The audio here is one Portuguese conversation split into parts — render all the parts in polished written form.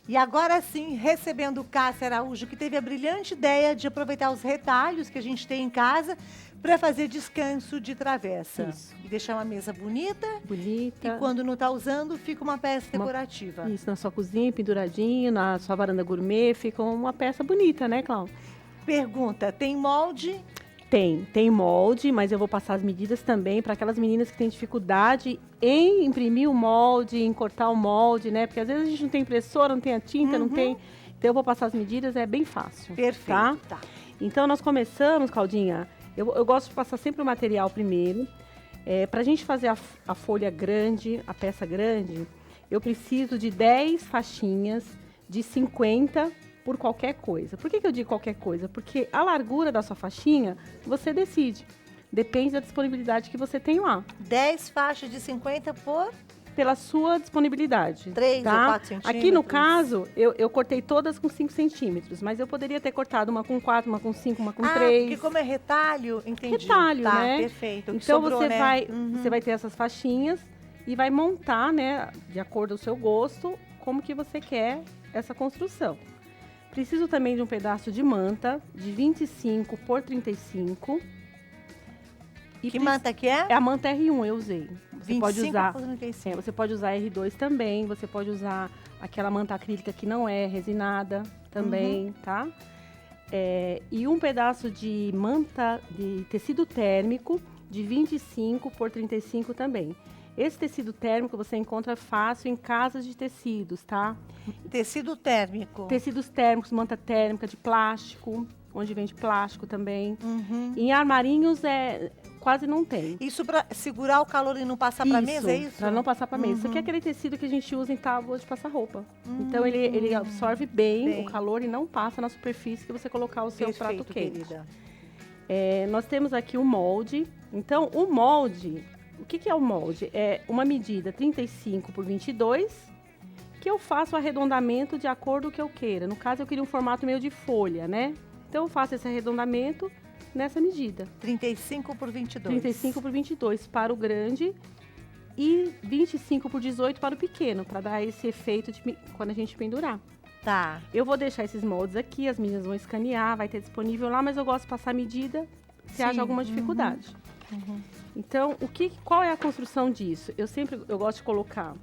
E agora sim, recebendo Cássia Araújo, que teve a brilhante ideia de aproveitar os retalhos que a gente tem em casa para fazer descanso de travessa. Isso. E deixar uma mesa bonita. Bonita. E quando não está usando, fica uma peça decorativa. Isso, na sua cozinha, penduradinho, na sua varanda gourmet, fica uma peça bonita, né, Cláudia? Pergunta, tem molde? Tem molde, mas eu vou passar as medidas também para aquelas meninas que têm dificuldade em imprimir o molde, em cortar o molde, né? Porque às vezes a gente não tem impressora, não tem a tinta, não tem. Então eu vou passar as medidas, é bem fácil. Perfeito, tá. Então nós começamos, Claudinha, eu gosto de passar sempre o material primeiro. Para a gente fazer a folha grande, a peça grande, eu preciso de 10 faixinhas de 50 por qualquer coisa. Por que eu digo qualquer coisa? Porque a largura da sua faixinha, você decide. Depende da disponibilidade que você tem lá. 10 faixas de 50 por Pela sua disponibilidade. 3 tá? ou 4 centímetros. Aqui no caso, eu cortei todas com 5 centímetros, mas eu poderia ter cortado uma com 4, uma com 5, uma com 3. Porque como é retalho, entendi. Retalho, tá, né? Perfeito. O que Então sobrou, você né? você vai ter essas faixinhas e vai montar, né, de acordo com o seu gosto, como que você quer essa construção. Preciso também de um pedaço de manta de 25 por 35. Que manta que é? É a manta R1 eu usei. Você 25 pode usar. por 35. Você pode usar R2 também. Você pode usar aquela manta acrílica que não é resinada também, tá? E um pedaço de manta de tecido térmico de 25 por 35 também. Esse tecido térmico você encontra fácil em casas de tecidos, tá? Tecido térmico. Tecidos térmicos, manta térmica de plástico, onde vende plástico também. Uhum. Em armarinhos quase não tem. Isso para segurar o calor e não passar para mesa, é isso? Para não passar para mesa. Isso aqui é aquele tecido que a gente usa em tábua de passar roupa. Então ele absorve bem o calor e não passa na superfície que você colocar o seu Perfeito, prato quente. querida. Nós temos aqui o molde. Então o molde, o que é o molde? É uma medida 35 por 22, que eu faço o arredondamento de acordo com o que eu queira. No caso, eu queria um formato meio de folha, né? Então eu faço esse arredondamento nessa medida. 35 por 22. 35 por 22 para o grande e 25 por 18 para o pequeno, para dar esse efeito de quando a gente pendurar. Tá. Eu vou deixar esses moldes aqui, as meninas vão escanear, vai ter disponível lá, mas eu gosto de passar a medida se haja alguma dificuldade. Então, qual é a construção disso? Eu gosto de colocar,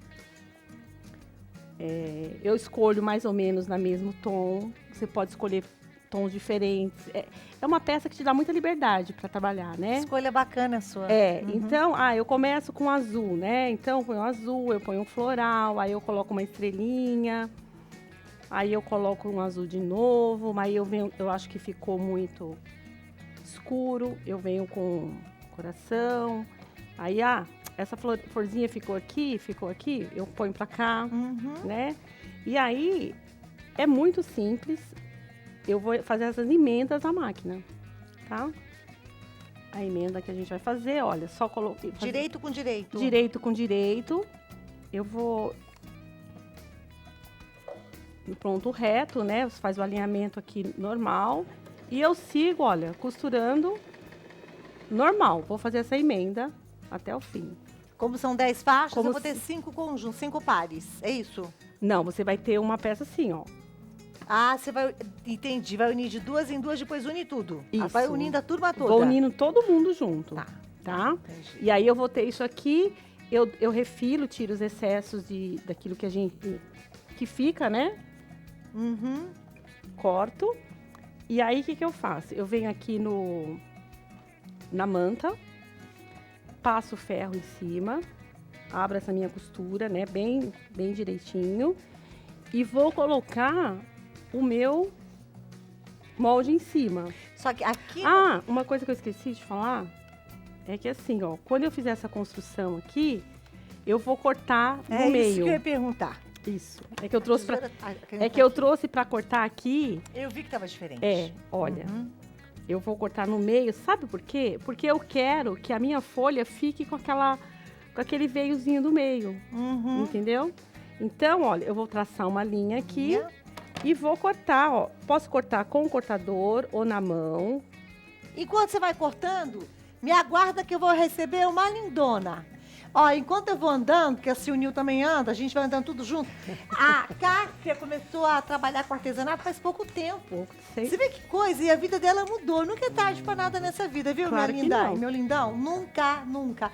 eu escolho mais ou menos no mesmo tom, você pode escolher tons diferentes. É uma peça que te dá muita liberdade para trabalhar, né? Escolha bacana a sua. Então, eu começo com azul, né? Então, eu ponho azul, eu ponho um floral, aí eu coloco uma estrelinha, aí eu coloco um azul de novo, aí eu acho que ficou muito escuro, eu venho com coração, aí, essa florzinha ficou aqui, eu ponho pra cá, né? E aí, é muito simples, eu vou fazer essas emendas na máquina, tá? A emenda que a gente vai fazer, olha, só coloquei... Direito com direito. Direito com direito, eu vou... no ponto reto, né? Você faz o alinhamento aqui normal, e eu sigo, olha, costurando normal. Vou fazer essa emenda até o fim. Como são 10 faixas, eu vou ter 5 conjuntos, 5 pares, é isso? Não, você vai ter uma peça assim, ó. Você vai, entendi, vai unir de 2 em 2, depois une tudo. Isso. Vai unindo a turma toda. Vou unindo todo mundo junto, tá? Entendi. E aí eu vou ter isso aqui, eu refilo, tiro os excessos daquilo que fica, né? Corto. E aí, o que eu faço? Eu venho aqui na manta, passo o ferro em cima, abro essa minha costura, né, bem direitinho, e vou colocar o meu molde em cima. Só que aqui... Uma coisa que eu esqueci de falar é que assim, ó, quando eu fizer essa construção aqui, eu vou cortar no meio. É isso que eu ia perguntar. Isso. É que eu trouxe para cortar aqui. Eu vi que tava diferente. Olha. Eu vou cortar no meio, sabe por quê? Porque eu quero que a minha folha fique com aquele veiozinho do meio, entendeu? Então, olha, eu vou traçar uma linha aqui e vou cortar, ó. Posso cortar com o cortador ou na mão. Enquanto você vai cortando, me aguarda que eu vou receber uma lindona. Ó, enquanto eu vou andando, porque assim o Nil também anda, a gente vai andando tudo junto. A Cássia começou a trabalhar com artesanato faz pouco tempo. Pouco, sei. Você vê que coisa, e a vida dela mudou. Nunca é tarde pra nada nessa vida, viu, Claro minha que linda? não. Meu lindão? Nunca, nunca.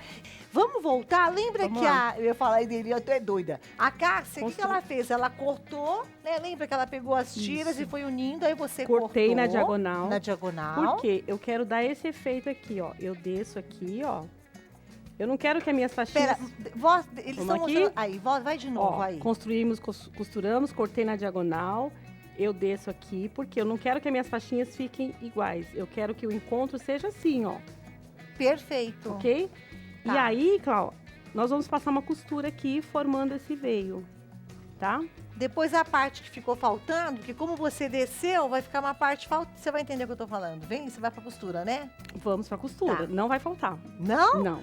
Vamos voltar? Lembra Vamos que lá. eu ia falar dele, eu tô é doida. A Cássia, o que ela fez? Ela cortou, né? Lembra que ela pegou as tiras Isso. e foi unindo, aí você Cortei cortou. na diagonal. Na diagonal. Por quê? Eu quero dar esse efeito aqui, ó. Eu desço aqui, ó. Eu não quero que as minhas faixinhas... Pera, eles Vamos estão aqui? mostrando... Aí, vai de novo, Ó, aí. construímos, costuramos, cortei na diagonal, eu desço aqui, porque eu não quero que as minhas faixinhas fiquem iguais. Eu quero que o encontro seja assim, ó, Perfeito. ok? Tá. E aí, Cláudia, nós vamos passar uma costura aqui, formando esse veio, tá? Depois a parte que ficou faltando, que como você desceu, vai ficar uma parte faltando. Você vai entender o que eu tô falando. Vem, você vai pra costura, né? Vamos pra costura, Tá. não vai faltar. Não?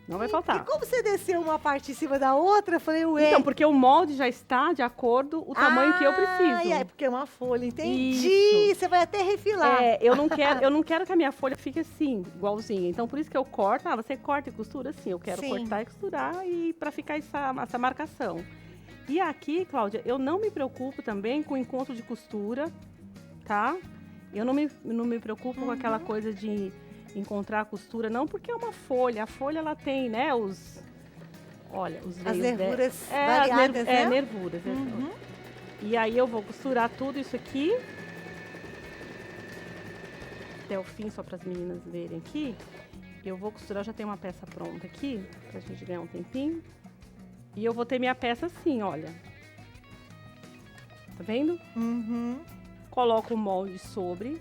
Não vai E faltar. como você desceu uma parte em cima da outra, eu falei, ué. Então, porque o molde já está de acordo o tamanho que eu preciso. Ai, ai, porque é uma folha, entendi. Isso. Você vai até refilar. É, eu não quero que a minha folha fique assim, igualzinha. Então, por isso que eu corto. Ah, você corta e costura assim. Eu quero Sim. cortar e costurar e para ficar essa marcação. E aqui, Cláudia, eu não me preocupo também com o encontro de costura, tá? Eu não me preocupo com aquela coisa de encontrar a costura, não, porque é uma folha. A folha, ela tem, né, olha, os As veios nervuras as variadas, né? nervuras. Uhum. E aí eu vou costurar tudo isso aqui até o fim, só para as meninas verem aqui. Eu vou costurar, já tem uma peça pronta aqui, pra gente ganhar um tempinho. E eu vou ter minha peça assim, olha. Tá vendo? Uhum. Coloco o molde sobre.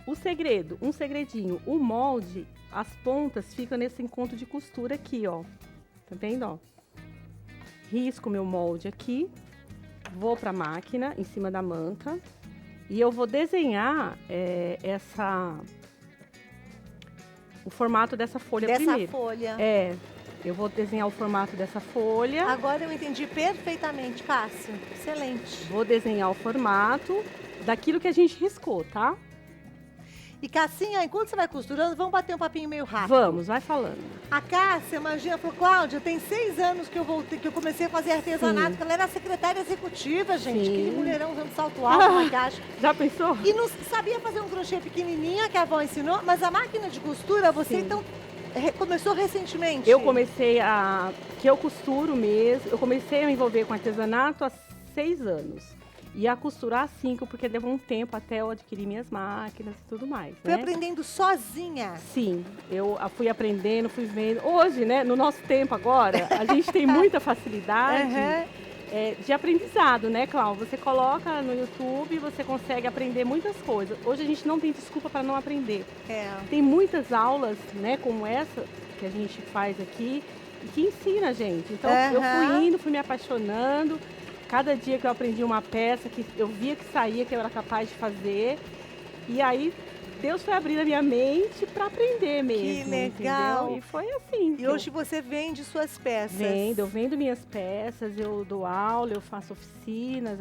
O segredo, um segredinho, o molde, as pontas ficam nesse encontro de costura aqui, ó. Tá vendo, ó? Risco meu molde aqui, vou pra máquina, em cima da manta, e eu vou desenhar o formato dessa folha primeiro. Folha. É, eu vou desenhar o formato dessa folha. Agora eu entendi perfeitamente, Cássia. Excelente. Vou desenhar o formato daquilo que a gente riscou, tá? E Cassinha, enquanto você vai costurando, vamos bater um papinho meio rápido. Vamos, vai falando. A Cássia, imagina, falou, Cláudia, tem 6 anos que eu comecei a fazer artesanato, Sim. que ela era secretária executiva, gente. Sim. Que mulherão usando salto alto, maquiagem. Já pensou? E não sabia fazer um crochê pequenininha, que a avó ensinou, mas a máquina de costura, você Sim. então começou recentemente? Eu comecei que eu costuro mesmo, eu comecei a me envolver com artesanato há 6 anos. E a costurar 5, porque levou um tempo até eu adquirir minhas máquinas e tudo mais, Foi né? aprendendo sozinha. Sim, eu fui aprendendo, fui vendo. Hoje, né, no nosso tempo agora, a gente tem muita facilidade de aprendizado, né, Cláudia? Você coloca no YouTube, você consegue aprender muitas coisas. Hoje a gente não tem desculpa para não aprender. É. Tem muitas aulas, né, como essa que a gente faz aqui, e que ensina a gente. Então, eu fui indo, fui me apaixonando. Cada dia que eu aprendi uma peça, que eu via que saía, que eu era capaz de fazer. E aí, Deus foi abrindo a minha mente para aprender mesmo. Que legal. Entendeu? E foi assim. E hoje você vende suas peças. Eu vendo minhas peças, eu dou aula, eu faço oficinas,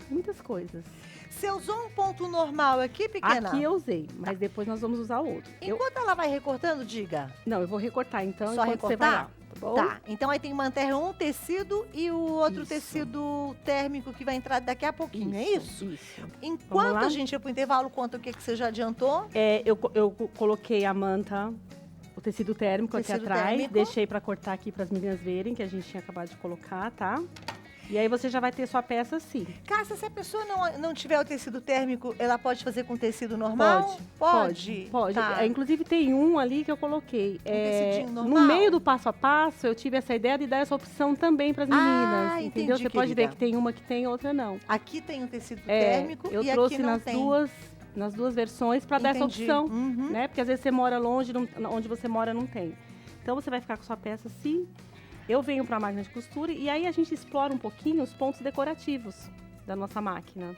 muitas coisas. Você usou um ponto normal aqui, pequena? Aqui eu usei, mas depois nós vamos usar outro. Enquanto ela vai recortando, diga. Não, eu vou recortar então, Só enquanto você vai lá, recortar? tá bom? Tá, então aí tem manter um tecido e o outro Isso. tecido térmico que vai entrar daqui a pouquinho, é isso? Isso. Enquanto lá? a gente ia pro intervalo, conta o que você já adiantou. Eu coloquei a manta, o tecido térmico aqui Tecido atrás, térmico. deixei para cortar aqui para as meninas verem que a gente tinha acabado de colocar, tá? E aí você já vai ter sua peça assim. Cássia, se a pessoa não tiver o tecido térmico, ela pode fazer com tecido normal? Pode. Tá. Inclusive tem um ali que eu coloquei. tecidinho No normal? meio do passo a passo, eu tive essa ideia de dar essa opção também para as meninas. entendi, Entendeu? Você pode ver querida. que tem uma que tem, outra não. Aqui tem um tecido térmico Eu e trouxe aqui não nas tem. nas duas versões para dar essa Entendi. opção, Uhum. né? Porque às vezes você mora longe, onde você mora não tem. Então você vai ficar com sua peça assim. Eu venho para a máquina de costura e aí a gente explora um pouquinho os pontos decorativos da nossa máquina,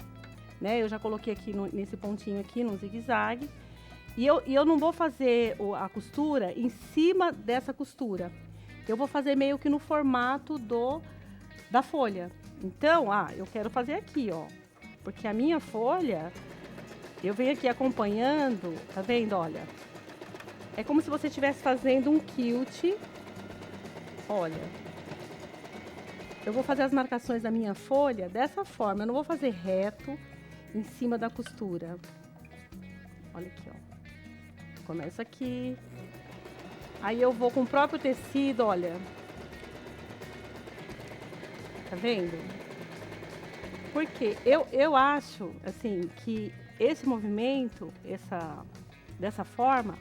né? Eu já coloquei aqui nesse pontinho aqui, no zigue-zague. E eu não vou fazer a costura em cima dessa costura. Eu vou fazer meio que no formato da folha. Então, eu quero fazer aqui, ó. Porque a minha folha, eu venho aqui acompanhando, tá vendo? Olha, é como se você estivesse fazendo um quilt olha, eu vou fazer as marcações da minha folha dessa forma. Eu não vou fazer reto em cima da costura. Olha aqui, ó. Começa aqui. Aí eu vou com o próprio tecido, olha. Tá vendo? Porque eu acho, assim, que esse movimento, dessa forma,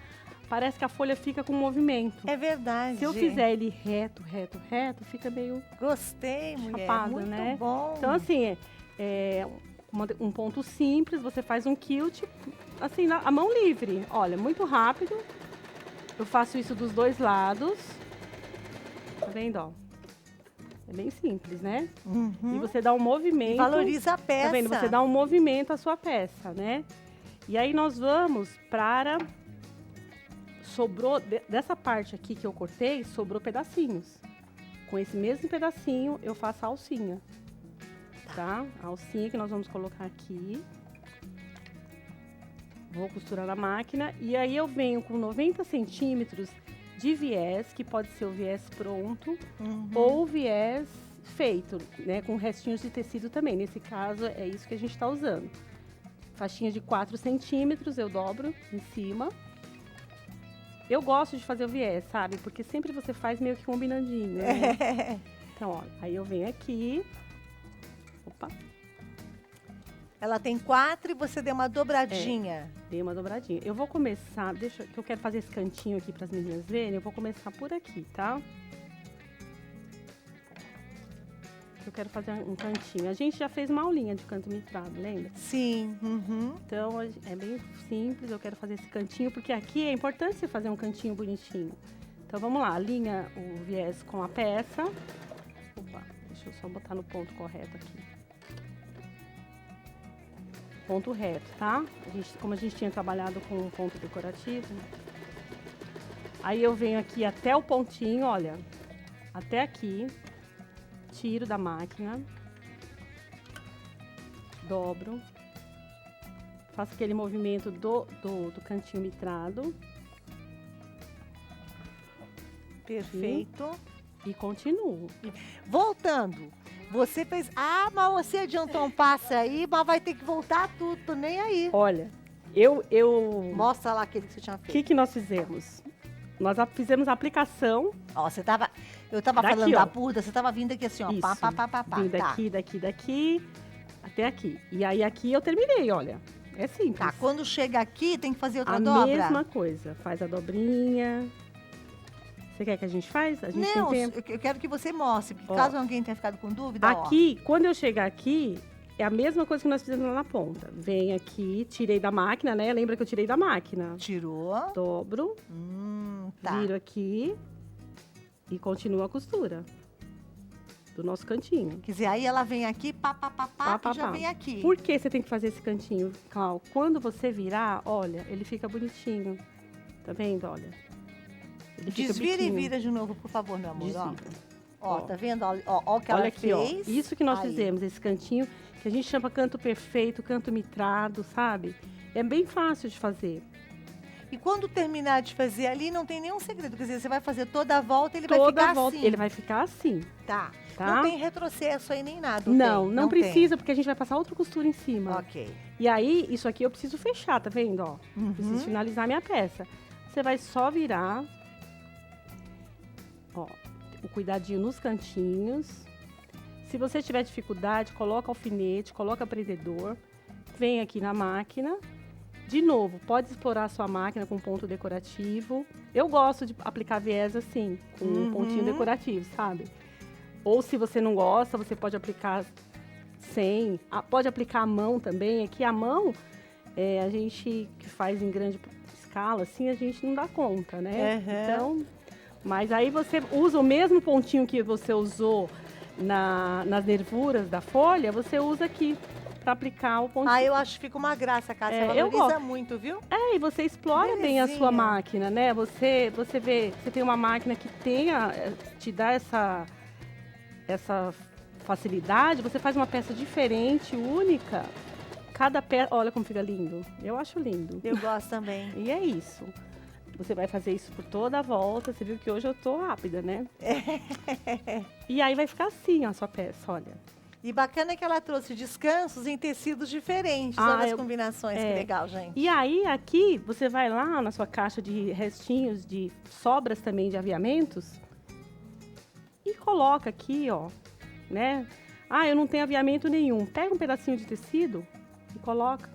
parece que a folha fica com movimento. É verdade. Se eu fizer ele reto, fica meio Gostei, mulher. chapado, Muito né? bom. Então, assim, um ponto simples, você faz um quilt, assim, a mão livre. Olha, muito rápido. Eu faço isso dos dois lados. Tá vendo, ó? É bem simples, né? E você dá um movimento. E valoriza a peça. Tá vendo? Você dá um movimento à sua peça, né? E aí nós vamos para... Sobrou, dessa parte aqui que eu cortei, sobrou pedacinhos. Com esse mesmo pedacinho, eu faço a alcinha. Tá? A alcinha que nós vamos colocar aqui. Vou costurar na máquina. E aí eu venho com 90 centímetros de viés, que pode ser o viés pronto ou o viés feito, né? Com restinhos de tecido também. Nesse caso, é isso que a gente está usando. Faixinha de 4 centímetros, eu dobro em cima. Eu gosto de fazer o viés, sabe? Porque sempre você faz meio que combinandinho, né? Então, ó, aí eu venho aqui. Opa. Ela tem 4 e você deu uma dobradinha. Dei uma dobradinha. Eu vou começar, que eu quero fazer esse cantinho aqui para as meninas verem. Eu vou começar por aqui, tá? Eu quero fazer um cantinho. A gente já fez uma aulinha de canto mitrado, lembra? Sim. Então, é bem simples. Eu quero fazer esse cantinho, porque aqui é importante você fazer um cantinho bonitinho. Então, vamos lá. Alinha o viés com a peça. Opa, deixa eu só botar no ponto correto aqui. Ponto reto, tá? Como a gente tinha trabalhado com um ponto decorativo. Aí eu venho aqui até o pontinho, olha. Até aqui. Tiro da máquina. Dobro. Faço aquele movimento do cantinho mitrado. Perfeito. E continuo. Voltando. Você fez... Ah, mas você adiantou um passo aí, mas vai ter que voltar tudo, tô nem aí. Olha, Mostra lá aquele que você tinha O feito. que nós fizemos? Nós fizemos a aplicação. Ó, eu tava Daqui, falando ó. da puda, você tava vindo aqui assim, ó. Isso. Pá. Vim daqui, até aqui. E aí aqui eu terminei, olha. É simples. Tá, quando chega aqui, tem que fazer outra A dobra? mesma coisa. Faz a dobrinha. Você quer que a gente faz? A gente Não, tem tempo. eu quero que você mostre, porque Ó. caso alguém tenha ficado com dúvida, Aqui, quando eu chegar aqui, é a mesma coisa que nós fizemos lá na ponta. Vem aqui, tirei da máquina, né? Lembra que eu tirei da máquina? ó. Tirou. Dobro, Tá. viro aqui e continuo a costura do nosso cantinho. Quer dizer, aí ela vem aqui, pá, que já pá. vem aqui. Por que você tem que fazer esse cantinho, Clau? Quando você virar, olha, ele fica bonitinho. Tá vendo? Olha. Ele fica Desvira e biquinho. vira de novo, por favor, meu amor. Ó. Desvira. Ó, Ó. tá vendo? Ó o que Olha ela aqui, ó. fez. Isso que nós Aí. fizemos, esse cantinho, que a gente chama canto perfeito, canto mitrado, sabe? É bem fácil de fazer. E quando terminar de fazer ali, não tem nenhum segredo. Quer dizer, você vai fazer toda a volta e ele vai Toda ficar volta, assim. ele vai ficar assim, Tá. tá? Não tem retrocesso aí nem nada. Não, tem? não tem. precisa, porque a gente vai passar outra costura em cima. Ok. E aí, isso aqui eu preciso fechar, tá vendo, ó? Preciso finalizar minha peça. Você vai só virar, ó, o cuidadinho nos cantinhos. Se você tiver dificuldade, coloca alfinete, coloca prendedor. Vem aqui na máquina. De novo, pode explorar a sua máquina com ponto decorativo. Eu gosto de aplicar viés assim, com um pontinho decorativo, sabe? Ou se você não gosta, você pode aplicar sem. Pode aplicar à mão também. Aqui a mão, a gente que faz em grande escala, assim, a gente não dá conta, né? Então, mas aí você usa o mesmo pontinho que você usou nas nervuras da folha, você usa aqui para aplicar o pontinho. Eu acho que fica uma graça, Cássia. Eu Valoriza gosto. muito, viu? E você explora bem a Belezinha. sua máquina, né? Você vê, você tem uma máquina que te dá essa facilidade, você faz uma peça diferente, única. Cada peça, olha como fica lindo. Eu acho lindo. Eu gosto também. E é isso. Você vai fazer isso por toda a volta. Você viu que hoje eu tô rápida, né? E aí vai ficar assim, ó, a sua peça, olha. E bacana que ela trouxe descansos em tecidos diferentes. Ah, Olha as combinações, que legal, gente. E aí, aqui, você vai lá na sua caixa de restinhos, de sobras também de aviamentos, e coloca aqui, ó, né? Ah, eu não tenho aviamento nenhum. Pega um pedacinho de tecido e coloca.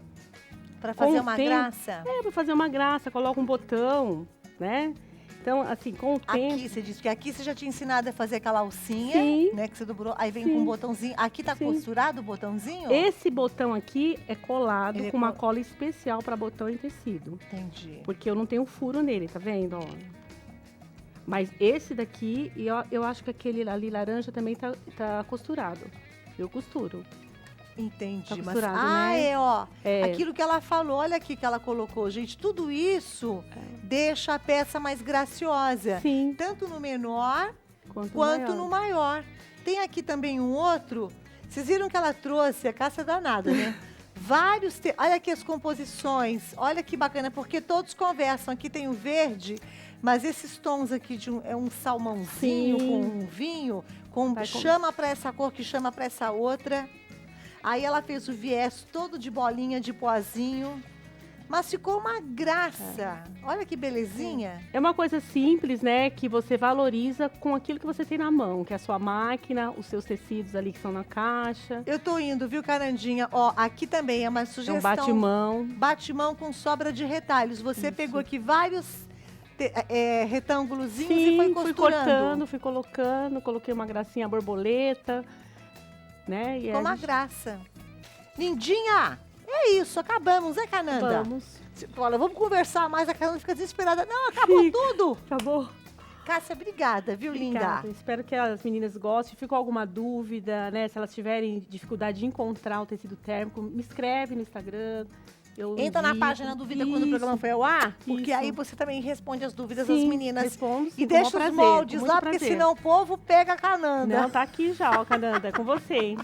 Para fazer uma graça? Para fazer uma graça. Coloca um botão, né? Então, assim, com o tempo... Aqui, você disse que aqui você já tinha ensinado a fazer aquela alcinha, Sim. né? Que você dobrou, aí vem Sim. com um botãozinho. Aqui tá Sim. costurado o botãozinho? Esse botão aqui é colado Ele é com uma cola especial para botão em tecido. Entendi. Porque eu não tenho furo nele, tá vendo? Ó. Mas esse daqui, e eu acho que aquele ali laranja também tá costurado. Eu costuro. Entendi. Tá Mas, costurado, né? ó. É. Aquilo que ela falou, olha aqui que ela colocou, gente. Tudo isso deixa a peça mais graciosa. Sim. Tanto no menor quanto maior. no maior. Tem aqui também um outro. Vocês viram que ela trouxe, a caça danada, né? Vários. Olha aqui as composições. Olha que bacana, porque todos conversam. Aqui tem o verde, mas esses tons aqui é um salmãozinho Sim. com um vinho, Vai chama para essa cor que chama para essa outra. Aí ela fez o viés todo de bolinha, de pozinho. Mas ficou uma graça. Olha que belezinha. É uma coisa simples, né? Que você valoriza com aquilo que você tem na mão, que é a sua máquina, os seus tecidos ali que estão na caixa. Eu tô indo, viu, Carandinha? Ó, aqui também é uma É sugestão. um bate-mão. Bate-mão com sobra de retalhos. Você Isso. pegou aqui vários retângulozinhos Sim, e foi fui costurando. cortando, fui colocando, coloquei uma gracinha borboleta, né? E Ficou uma a gente- graça. Lindinha! É isso, acabamos, né, Cananda? Vamos. Olha, vamos conversar mais, a Cananda fica desesperada. Não, acabou Fica. tudo! Acabou? Cássia, obrigada, viu, Obrigada. linda? Espero que as meninas gostem. Ficou alguma dúvida, né? Se elas tiverem dificuldade de encontrar o tecido térmico, me escreve no Instagram. Eu Entra na envio. página Dúvida quando o Isso. programa foi ao ar, porque Isso. aí você também responde as dúvidas das Sim, meninas. respondo, sim, E com deixa maior os prazer, moldes com muito lá, porque prazer. senão o povo pega a Cananda. Não, tá aqui já, ó, Cananda, é com você, hein?